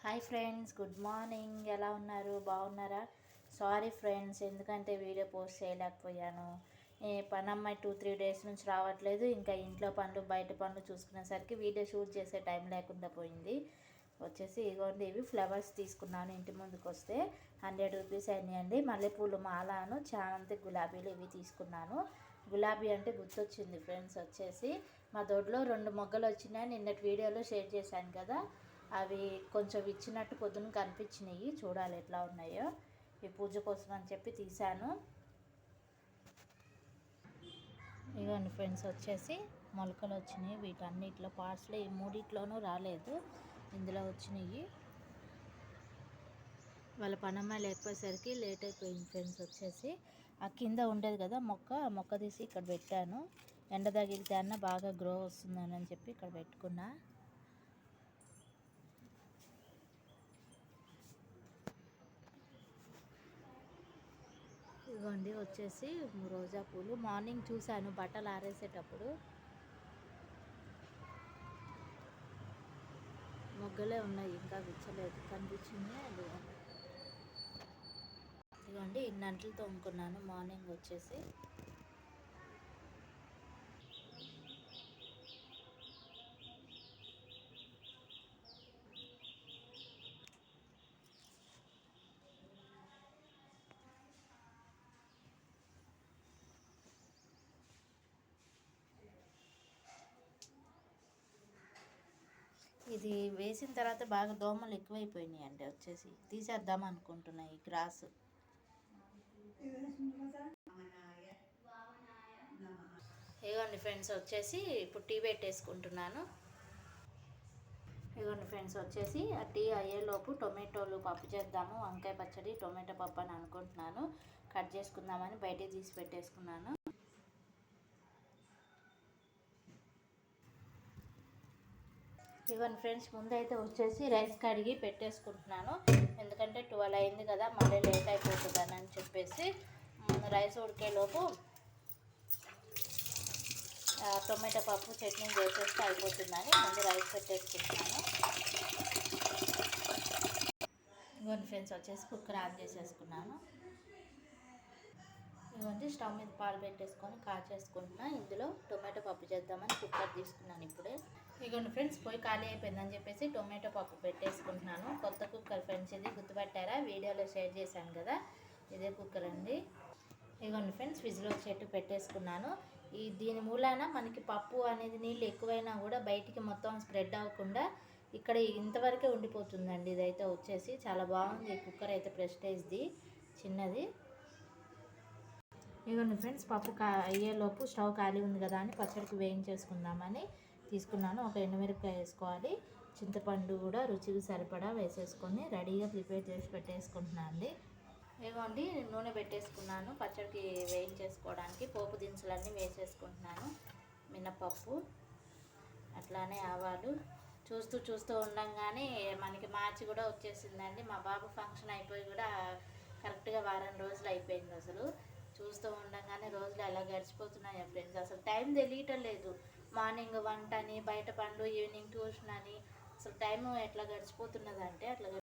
Hi friends, good morning. ఎలా ఉన్నారు? బాగున్నారా? సారీ ఫ్రెండ్స్, ఎందుకంటే వీడియో పోస్ట్ చేయలేకపోయాను. పనమ్మాయి 2-3 డేస్ నుంచి రావట్లేదు. ఇంకా ఇంట్లో పనులు బయట పనులు చూసుకునేసరికి వీడియో షూట్ చేసే టైం లేకుండా పోయింది. వచ్చేసి ఇగోండి, ఇవి ఫ్లవర్స్ తీసుకున్నాను. ఇంటి ముందుకు వస్తే 100 రూపీస్ అయినాయండి. మల్లెపూలు మాలను, చామంతి గులాబీలు ఇవి తీసుకున్నాను. గులాబీ అంటే గుర్తొచ్చింది ఫ్రెండ్స్. వచ్చేసి మా దొడ్లో 2 మొగ్గలు వచ్చినాయి. నిన్నటి వీడియోలో షేర్ చేశాను కదా, అవి కొంచెం ఇచ్చినట్టు పొద్దున కనిపించినాయి. చూడాలి ఎట్లా ఉన్నాయో. ఈ పూజ కోసం అని చెప్పి తీశాను. ఇవన్నీ ఫ్రెండ్స్, వచ్చేసి మొలకలు వచ్చినాయి. వీటన్నిటిలో పార్ట్స్లో ఈ మూడిట్లోనూ రాలేదు, ఇందులో వచ్చినాయి. వాళ్ళ పనమ్మాయి లేకపోయేసరికి లేట్ అయిపోయింది ఫ్రెండ్స్. వచ్చేసి ఆ కింద ఉండేది కదా మొక్క తీసి ఇక్కడ పెట్టాను. ఎండ తగిలితే అన్న బాగా గ్రో వస్తుందని చెప్పి ఇక్కడ పెట్టుకున్నా. ఇదిగోండి, వచ్చేసి రోజా పూలు మార్నింగ్ చూశాను బట్టలు ఆరేసేటప్పుడు. మొగ్గలే ఉన్నాయి, ఇంకా విచ్చలేదు, కనిపించింది. ఇదిగోండి, ఇన్నంట్లు తోముకున్నాను మార్నింగ్ వచ్చేసి. ఇది వేసిన తర్వాత బాగా దోమలు ఎక్కువైపోయినాయి అండి. వచ్చేసి తీసేద్దాం అనుకుంటున్నాయి ఈ గ్రాస్. ఇదిగోండి ఫ్రెండ్స్, వచ్చేసి ఇప్పుడు టీ పెట్టేసుకుంటున్నాను. ఇదిగోండి ఫ్రెండ్స్, వచ్చేసి ఆ టీ అయ్యేలోపు టొమాటోలు పప్పు చేద్దాము. వంకాయ పచ్చడి టొమాటో పప్పు అని అనుకుంటున్నాను. కట్ చేసుకుందామని బయటికి తీసి పెట్టేసుకున్నాను. ఇవన్నీ ఫ్రెండ్స్, ముందైతే వచ్చేసి రైస్ కడిగి పెట్టేసుకుంటున్నాను. ఎందుకంటే 12 అయింది కదా, మళ్ళీ లేట్ అయిపోతుందని అని చెప్పేసి రైస్ ఉడికేలోపు టొమాటో పప్పు చట్నీ చేసేస్తే అయిపోతుందని ముందు రైస్ పెట్టేసుకుంటున్నాను. ఇవన్నీ ఫ్రెండ్స్, వచ్చేసి కుక్కర్ ఆన్ చేసేసుకున్నాను. ఇవన్నీ స్టవ్ మీద పాలు పెట్టేసుకొని కాచేసుకుంటున్నా. ఇందులో టొమాటో పప్పు చేద్దామని కుక్కర్ తీసుకున్నాను ఇప్పుడే. ఇదిగోండి ఫ్రెండ్స్, పొయ్యి ఖాళీ అయిపోయిందని చెప్పేసి టొమాటో పప్పు పెట్టేసుకుంటున్నాను. కొత్త కుక్కర్ ఫ్రెండ్స్, ఇది గుర్తుపట్టారా? వీడియోలో షేర్ చేశాను కదా, ఇదే కుక్కర్ అండి. ఇదిగోండి ఫ్రెండ్స్, విజిల్ వచ్చేట్టు పెట్టేసుకున్నాను. దీని మూలాన మనకి పప్పు అనేది నీళ్ళు ఎక్కువైనా కూడా బయటికి మొత్తం స్ప్రెడ్ అవ్వకుండా ఇక్కడ ఇంతవరకే ఉండిపోతుందండి. ఇదైతే వచ్చేసి చాలా బాగుంది. ఈ కుక్కర్ అయితే ప్రెస్టేజ్ది, చిన్నది. ఇదిగోండి ఫ్రెండ్స్, పప్పు అయ్యేలోపు స్టవ్ ఖాళీ ఉంది కదా అని పచ్చడికి వేయించేసుకుందామని తీసుకున్నాను. ఒక ఎండుమిరపకాయ వేసుకోవాలి, చింతపండు కూడా రుచికి సరిపడా వేసేసుకొని రెడీగా ప్రిపేర్ చేసి పెట్టేసుకుంటున్నాను అండి. ఇదిగోండి, నూనె పెట్టేసుకున్నాను పచ్చడికి వేయించేసుకోవడానికి. పోపు దినుసులన్నీ వేసేసుకుంటున్నాను. మినపప్పు, అట్లానే ఆవాలు. చూస్తూ ఉండంగానే మనకి మార్చి కూడా వచ్చేసిందండి. మా బాబు ఫంక్షన్ అయిపోయి కూడా కరెక్ట్గా వారం రోజులు అయిపోయింది. అసలు చూస్తూ ఉండగానే రోజులు ఎలా గడిచిపోతున్నాయో ఫ్రెండ్స్, అసలు టైం తెలియటం లేదు. మార్నింగ్ వంట అని, బయట పనులు, ఈవినింగ్ ట్యూషన్ అని, అసలు టైం ఎట్లా గడిచిపోతున్నదంటే అట్లా